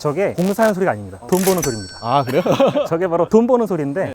저게 공사하는 소리가 아닙니다. 돈 버는 소리입니다. 아, 그래요? 저게 바로 돈 버는 소리인데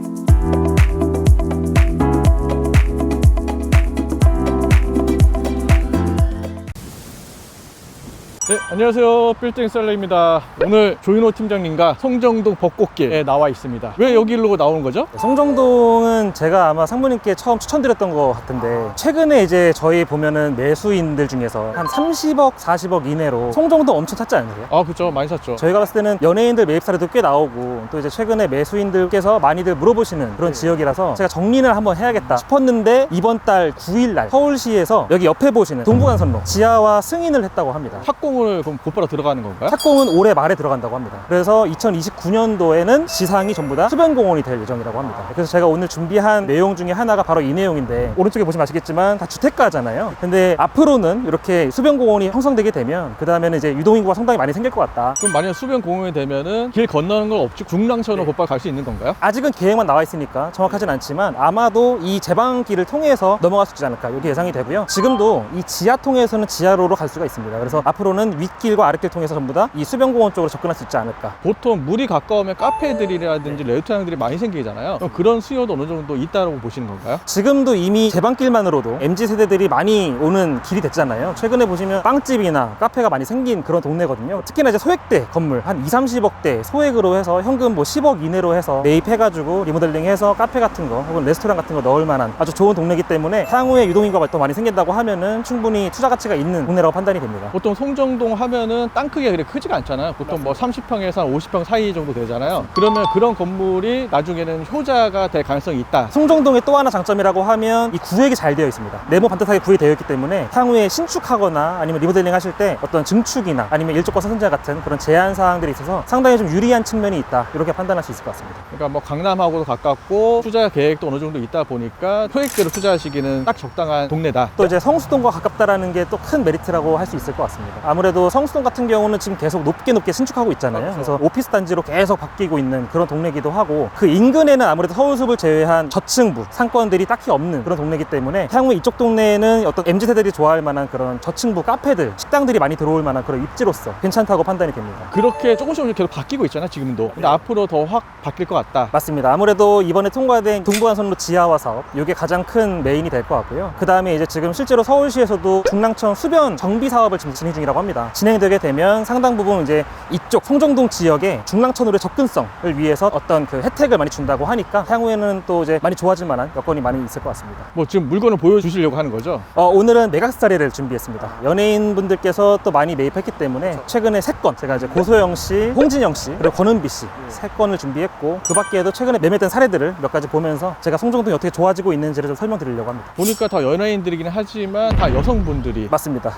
네, 안녕하세요. 빌딩 셀러입니다. 오늘 조인호 팀장님과 송정동 벚꽃길에 나와 있습니다. 왜 여기로 나오는 거죠? 송정동은 제가 아마 상무님께 처음 추천드렸던 것 같은데 최근에 이제 저희 보면은 매수인들 중에서 한 30억, 40억 이내로 송정동 엄청 찾지 않으세요? 아, 그쵸. 많이 샀죠. 저희가 봤을 때는 연예인들 매입 사례도 꽤 나오고 또 이제 최근에 매수인들께서 많이들 물어보시는 그런 지역이라서 제가 정리를 한번 해야겠다 싶었는데 이번 달 9일 날 서울시에서 여기 옆에 보시는 동부간선로 지하화 승인을 했다고 합니다. 착공을 그럼 곧바로 들어가는 건가요? 착공은 올해 말에 들어간다고 합니다. 그래서 2029년도에는 지상이 전부 다 수변공원이 될 예정이라고 합니다. 그래서 제가 오늘 준비한 내용 중에 하나가 바로 이 내용인데 오른쪽에 보시면 아시겠지만 다 주택가잖아요. 근데 앞으로는 이렇게 수변공원이 형성되게 되면 그 다음에는 이제 유동인구가 상당히 많이 생길 것 같다. 그럼 만약 수변 공원이 되면은 길 건너는 건 없지 중랑천으로 곧바로 갈 수 있는 건가요? 아직은 계획만 나와 있으니까 정확하진 않지만 아마도 이 제방길을 통해서 넘어갈 수 있지 않을까 이렇게 예상이 되고요. 지금도 이 지하 통해서는 지하로로 갈 수가 있습니다. 그래서 앞으로는 윗길과 아랫길 통해서 전부 다 이 수변공원 쪽으로 접근할 수 있지 않을까. 보통 물이 가까우면 카페들이라든지 레스토랑들이 많이 생기잖아요. 그럼 그런 수요도 어느 정도 있다고 보시는 건가요? 지금도 이미 제방길만으로도 MZ세대들이 많이 오는 길이 됐잖아요. 최근에 보시면 빵집이나 카페가 많이 생긴 그런 동네거든요. 특히나 이제 소액대 건물 한 2, 30억대 소액으로 해서 현금 뭐 10억 이내로 해서 매입해가지고 리모델링해서 카페 같은 거 혹은 레스토랑 같은 거 넣을 만한 아주 좋은 동네이기 때문에 향후에 유동인구가 더 많이 생긴다고 하면은 충분히 투자 가치가 있는 동네라고 판단이 됩니다. 보통 송정동 하면은 땅 크기가 그렇게 크지가 않잖아요. 보통 뭐 30평에서 한 50평 사이 정도 되잖아요. 그러면 그런 건물이 나중에는 효자가 될 가능성이 있다. 송정동의 또 하나 장점이라고 하면 이 구획이 잘 되어 있습니다. 네모 반듯하게 구획이 되어 있기 때문에 향후에 신축하거나 아니면 리모델링 하실 때 어떤 증축이나 아니면 일조권 선순제 같은 그런 제한 사항들이 있어서 상당히 좀 유리한 측면이 있다. 이렇게 판단할 수 있을 것 같습니다. 그러니까 뭐 강남하고도 가깝고 투자 계획도 어느 정도 있다 보니까 소액대로 투자하시기는 딱 적당한 동네다. 또 이제 성수동과 가깝다라는 게 또 큰 메리트라고 할 수 있을 것 같습니다. 아무래도 성수동 같은 경우는 지금 계속 높게 신축하고 있잖아요. 그래서 오피스 단지로 계속 바뀌고 있는 그런 동네이기도 하고 그 인근에는 아무래도 서울숲을 제외한 저층부 상권들이 딱히 없는 그런 동네이기 때문에 향후에 이쪽 동네에는 어떤 MZ세대들이 좋아할 만한 그런 저층부 카페들, 식당들이 많이 들어올 만한 그런 입지로서 괜찮다고 판단이 됩니다. 그렇게 조금씩 계속 바뀌고 있잖아 지금도. 근데 앞으로 더 확 바뀔 것 같다. 맞습니다. 아무래도 이번에 통과된 동부간선로 지하화 사업 이게 가장 큰 메인이 될 것 같고요. 그 다음에 이제 지금 실제로 서울시에서도 중랑천 수변 정비 사업을 지금 진행 중이라고 합니다. 진행되게 되면 상당 부분 이제 이쪽 송정동 지역의 중랑천으로의 접근성을 위해서 어떤 그 혜택을 많이 준다고 하니까 향후에는 또 이제 많이 좋아질 만한 여건이 많이 있을 것 같습니다. 뭐 지금 물건을 보여주시려고 하는 거죠? 오늘은 메가스 자리를 준비했습니다. 연예인 분들께서 또 많이 매입했기 때문에 최근에 3건 제가 이제 고소영 씨, 홍진영 씨 그리고 권은비 씨 3건을 준비했고 그 밖에도 최근에 매매된 사례들을 몇 가지 보면서 제가 송정동이 어떻게 좋아지고 있는지를 좀 설명드리려고 합니다. 보니까 다 연예인들이긴 하지만 다 여성분들이. 맞습니다.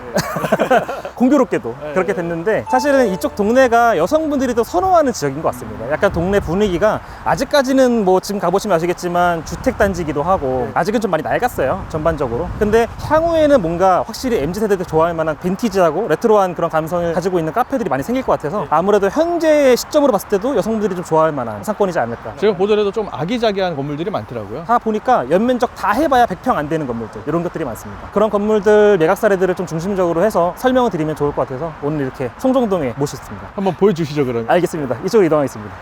공교롭게도 그렇게 됐는데 사실은 이쪽 동네가 여성분들이 더 선호하는 지역인 것 같습니다. 약간 동네 분위기가 아직까지는 뭐 지금 가보시면 아시겠지만 주택단지이기도 하고 아직은 좀 많이 낡았어요 전반적으로. 근데 향후에는 뭔가 확실히 MZ세대들 좋아할 만한 빈티지하고 레트로한 그런 감성을 가지고 있는 카페들이 많이 생길 것 같아서 아무래도 현재 시점으로 봤을 때도 여성분들이 좀 좋아할 만한 상권이지 않을까. 제가 보더라도 좀 아기자기한 건물들이 많더라고요. 다 보니까 연면적 다 해봐야 100평 안 되는 건물들 이런 것들이 많습니다. 그런 건물들 매각 사례들을 좀 중심적으로 해서 설명을 드리면 좋을 것 같아서 오늘 이렇게 송정동에 모셨습니다. 한번 보여주시죠 그러면. 알겠습니다. 이쪽으로 이동하겠습니다.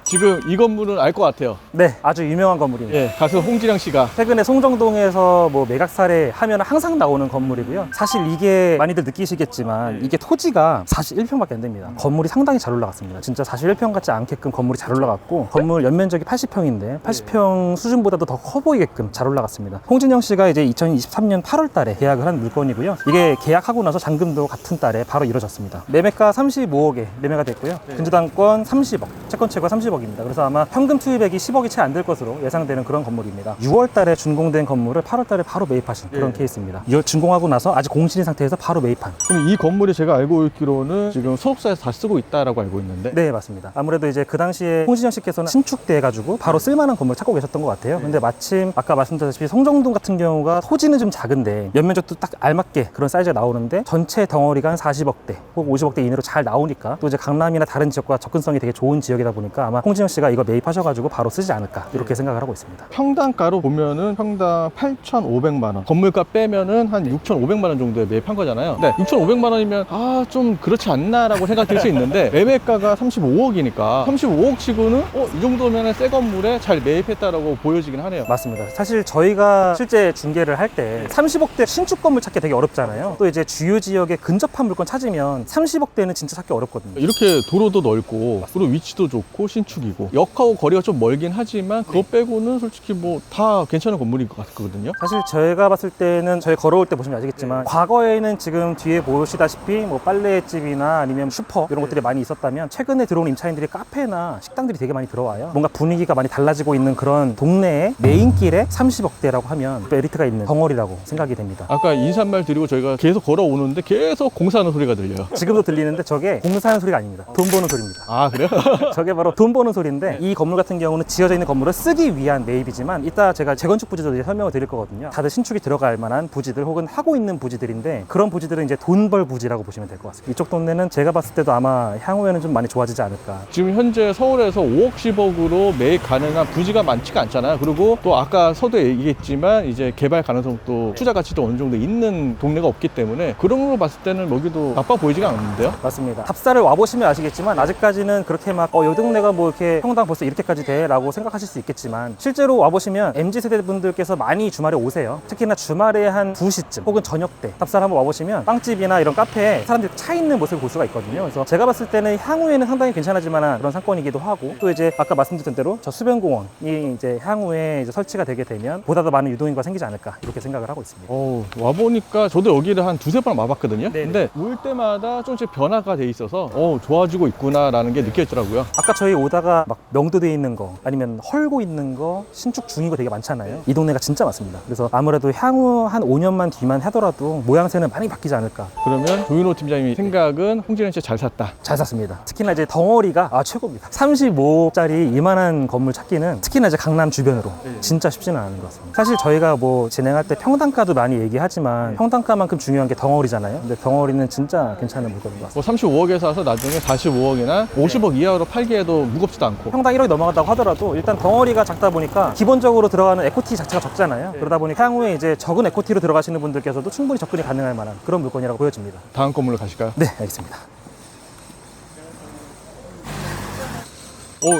지금 이 건물은 알 것 같아요. 네, 아주 유명한 건물입니다. 예, 가수 홍진영 씨가 최근에 송정동에서 뭐 매각 사례 하면 항상 나오는 건물이고요. 사실 이게 많이들 느끼시겠지만 이게 토지가 41평밖에 안 됩니다. 건물이 상당히 잘 올라갔습니다. 진짜 41평 같지 않게끔 건물이 잘 올라갔고 건물 연면적이 80평인데 80평 수준보다도 더 커 보이게끔 잘 올라갔습니다. 홍진영 씨가 이제 2023년 8월 달에 계약을 한 물건이고요. 이게 계약하고 나서 잔금도 같은 달에 바로 이루어졌습니다. 매매가 35억에 매매가 됐고요. 근저당권 30억, 채권채가 30억입니다. 그래서 아마 현금 투입액이 10억이 채 안 될 것으로 예상되는 그런 건물입니다. 6월 달에 준공된 건물을 8월 달에 바로 매입하신 그런 케이스입니다. 준공하고 나서 아직 공실인 상태에서 바로 매입한. 그럼 이 건물이 제가 알고 있기로는 지금 소속사에서 다 쓰고 있다라고 알고 있는데. 네, 맞습니다. 아무래도 이제 그 당시에 홍진영 씨께서는 신축돼가지고 바로 쓸만한 건물 찾고 계셨던 것 같아요. 근데 마침 아까 말씀드렸다시피 송정동 같은 경우가 토지는 좀 작은데 연면적도 딱 알맞게 그런 사이즈가 나오는데 전체 덩어리가 한 40억대 혹은 50억대 이내로 잘 나오니까 또 이제 강남이나 다른 지역과 접근성이 되게 좋은 지역이다 가격이다 보니까 아마 홍진영 씨가 이거 매입하셔가지고 바로 쓰지 않을까 이렇게 생각을 하고 있습니다. 평당가로 보면은 평당 8,500만 원, 건물가 빼면은 한 6,500만 원 정도에 매입한 거잖아요. 네, 6,500만 원이면 좀 그렇지 않나라고 생각될 수 있는데 매매가가 35억이니까 35억 치고는 이 정도면 새 건물에 잘 매입했다라고 보여지긴 하네요. 맞습니다. 사실 저희가 실제 중개를 할 때 30억대 신축 건물 찾기 되게 어렵잖아요. 또 이제 주요 지역에 근접한 물건 찾으면 30억대는 진짜 찾기 어렵거든요. 이렇게 도로도 넓고 그리고 위치도 좋고 신축이고 역하고 거리가 좀 멀긴 하지만 그거 빼고는 솔직히 뭐 다 괜찮은 건물인 것 같거든요. 사실 저희가 봤을 때는 저희 걸어올 때 보시면 아시겠지만 과거에는 지금 뒤에 보시다시피 뭐 빨래집이나 아니면 슈퍼 이런 것들이 많이 있었다면 최근에 들어온 임차인들이 카페나 식당들이 되게 많이 들어와요. 뭔가 분위기가 많이 달라지고 있는 그런 동네에 메인길에 30억대라고 하면 메리트가 있는 덩어리라고 생각이 됩니다. 아까 인사말 드리고 저희가 계속 걸어오는데 계속 공사하는 소리가 들려요. 지금도 들리는데 저게 공사하는 소리가 아닙니다. 돈 버는 소리입니다. 아, 그래요? 저게 바로 돈 버는 소리인데 이 건물 같은 경우는 지어져 있는 건물을 쓰기 위한 매입이지만 이따 제가 재건축 부지도 이제 설명을 드릴 거거든요. 다들 신축이 들어갈 만한 부지들 혹은 하고 있는 부지들인데 그런 부지들은 이제 돈벌 부지라고 보시면 될 것 같습니다. 이쪽 동네는 제가 봤을 때도 아마 향후에는 좀 많이 좋아지지 않을까. 지금 현재 서울에서 5억 10억으로 매입 가능한 부지가 많지가 않잖아요. 그리고 또 아까 서두에 얘기했지만 이제 개발 가능성도 투자 가치도 어느 정도 있는 동네가 없기 때문에 그런 걸로 봤을 때는 여기도 나빠 보이지가 않는데요. 맞습니다. 답사를 와보시면 아시겠지만 아직까지는 그렇게 막 이 동네가 뭐 이렇게 평당 벌써 이렇게까지 돼? 라고 생각하실 수 있겠지만 실제로 와보시면 MZ세대 분들께서 많이 주말에 오세요. 특히나 주말에 한 2시쯤 혹은 저녁 때 답사를 한번 와보시면 빵집이나 이런 카페에 사람들이 차 있는 모습을 볼 수가 있거든요. 그래서 제가 봤을 때는 향후에는 상당히 괜찮아질 만한 그런 상권이기도 하고 또 이제 아까 말씀드렸던 대로 저 수변공원이 이제 향후에 이제 설치가 되게 되면 보다 더 많은 유동인구가 생기지 않을까 이렇게 생각을 하고 있습니다. 와보니까 저도 여기를 한 두세 번 와봤거든요. 네네. 근데 올 때마다 조금씩 변화가 돼 있어서 좋아지고 있구나라는 게 느껴지더라고요. 아까 저희 오다가 막 명도돼 있는 거 아니면 헐고 있는 거 신축 중인 거 되게 많잖아요. 이 동네가 진짜 많습니다. 그래서 아무래도 향후 한 5년만 뒤만 하더라도 모양새는 많이 바뀌지 않을까. 그러면 조윤호 팀장님이 생각은 홍진영 씨 잘 샀다. 잘 샀습니다. 특히나 이제 덩어리가 최고입니다. 35억짜리 이만한 건물 찾기는 특히나 이제 강남 주변으로 진짜 쉽지는 않은 것 같습니다. 사실 저희가 뭐 진행할 때 평당가도 많이 얘기하지만 평당가만큼 중요한 게 덩어리잖아요. 근데 덩어리는 진짜 괜찮은 물건인 것 같습니다. 뭐 35억에 사서 나중에 45억이나 50억 이하로 팔기에도 무겁지도 않고. 평당 1억이 넘어간다고 하더라도 일단 덩어리가 작다 보니까 기본적으로 들어가는 에코티 자체가 적잖아요. 그러다 보니까 향후에 이제 적은 에코티로 들어가시는 분들께서도 충분히 접근이 가능할 만한 그런 물건이라고 보여집니다. 다음 건물로 가실까요? 네, 알겠습니다.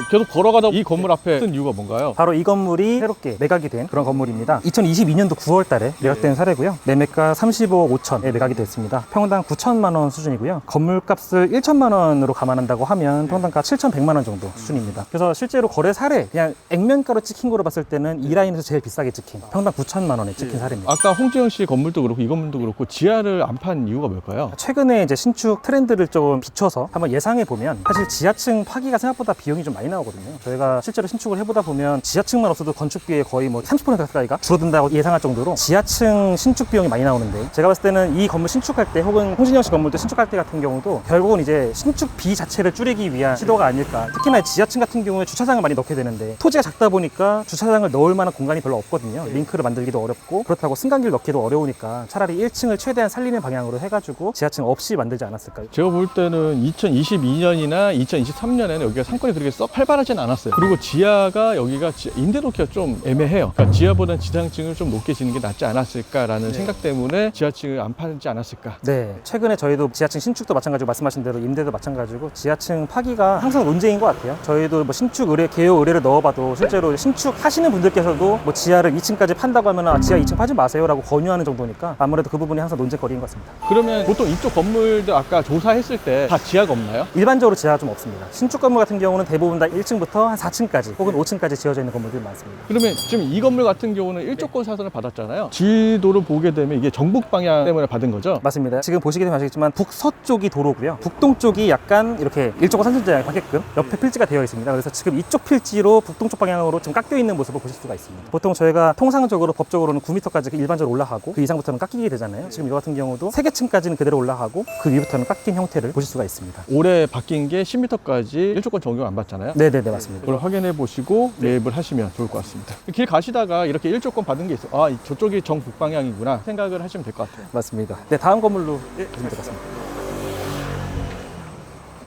계속 걸어가다 이 건물 앞에 쓴 이유가 뭔가요? 바로 이 건물이 새롭게 매각이 된 그런 건물입니다. 2022년도 9월 달에 매각된 사례고요. 매매가 35억 5천에 매각이 됐습니다. 평당 9천만 원 수준이고요. 건물값을 1천만 원으로 감안한다고 하면 평당가 7,100만 원 정도 수준입니다. 그래서 실제로 거래 사례 그냥 액면가로 찍힌 거로 봤을 때는 이 라인에서 제일 비싸게 찍힌 평당 9천만 원에 찍힌 사례입니다. 아까 홍진영 씨 건물도 그렇고 이 건물도 그렇고 지하를 안 판 이유가 뭘까요? 최근에 이제 신축 트렌드를 좀 비춰서 한번 예상해 보면 사실 지하층 파기가 생각보다 비용이 좀 많이 나오거든요. 저희가 실제로 신축을 해보다 보면 지하층만 없어도 건축비의 거의 뭐 30% 가까이가 줄어든다고 예상할 정도로 지하층 신축 비용이 많이 나오는데 제가 봤을 때는 이 건물 신축할 때 혹은 홍진영 씨 건물도 신축할 때 같은 경우도 결국은 이제 신축비 자체를 줄이기 위한 시도가 아닐까. 특히나 지하층 같은 경우에 주차장을 많이 넣게 되는데 토지가 작다 보니까 주차장을 넣을 만한 공간이 별로 없거든요. 링크를 만들기도 어렵고 그렇다고 승강기를 넣기도 어려우니까 차라리 1층을 최대한 살리는 방향으로 해가지고 지하층 없이 만들지 않았을까요? 제가 볼 때는 2022년이나 2023년에는 여기가 상권이 그렇게 썩 활발하진 않았어요. 그리고 지하가 여기가 임대 놓기가 좀 애매해요. 그러니까 지하보다는 지상층을 좀 높게 지는 게 낫지 않았을까라는 생각 때문에 지하층을 안 팔지 않았을까. 네, 최근에 저희도 지하층 신축도 마찬가지고 말씀하신 대로 임대도 마찬가지고 지하층 파기가 항상 논쟁인 것 같아요. 저희도 뭐 신축 의뢰, 개요 의뢰를 넣어봐도 실제로 신축 하시는 분들께서도 뭐 지하를 2층까지 판다고 하면 지하 2층 파지 마세요라고 권유하는 정도니까 아무래도 그 부분이 항상 논쟁거리인 것 같습니다. 그러면 보통 이쪽 건물들 아까 조사했을 때 다 지하가 없나요? 일반적으로 지하가 좀 없습니다. 신축 건물 같은 경우는 대부분 다 1층부터 한 4층까지 혹은 5층까지 지어져 있는 건물들이 많습니다. 그러면 지금 이 건물 같은 경우는 일조권 사선을 받았잖아요. 지도를 보게 되면 이게 정북 방향 때문에 받은 거죠? 맞습니다. 지금 보시게 되면 아시겠지만 북서쪽이 도로고요. 북동쪽이 약간 이렇게 일조권 산전자에 가게끔 옆에 필지가 되어 있습니다. 그래서 지금 이쪽 필지로 북동쪽 방향으로 지금 깎여 있는 모습을 보실 수가 있습니다. 보통 저희가 통상적으로 법적으로는 9m까지 일반적으로 올라가고 그 이상부터는 깎이게 되잖아요. 지금 이거 같은 경우도 3개층까지는 그대로 올라가고 그 위부터는 깎인 형태를 보실 수가 있습니다. 올해 바뀐 게 10m까지 일조권 적용 안 받잖아요. 네네네, 맞습니다. 그걸 확인해 보시고 매입을 하시면 좋을 것 같습니다. 길 가시다가 이렇게 일조권 받은 게 있어. 저쪽이 정북 방향이구나 생각을 하시면 될 것 같아요. 맞습니다. 네, 다음 건물로 가시면 될 것 같습니다.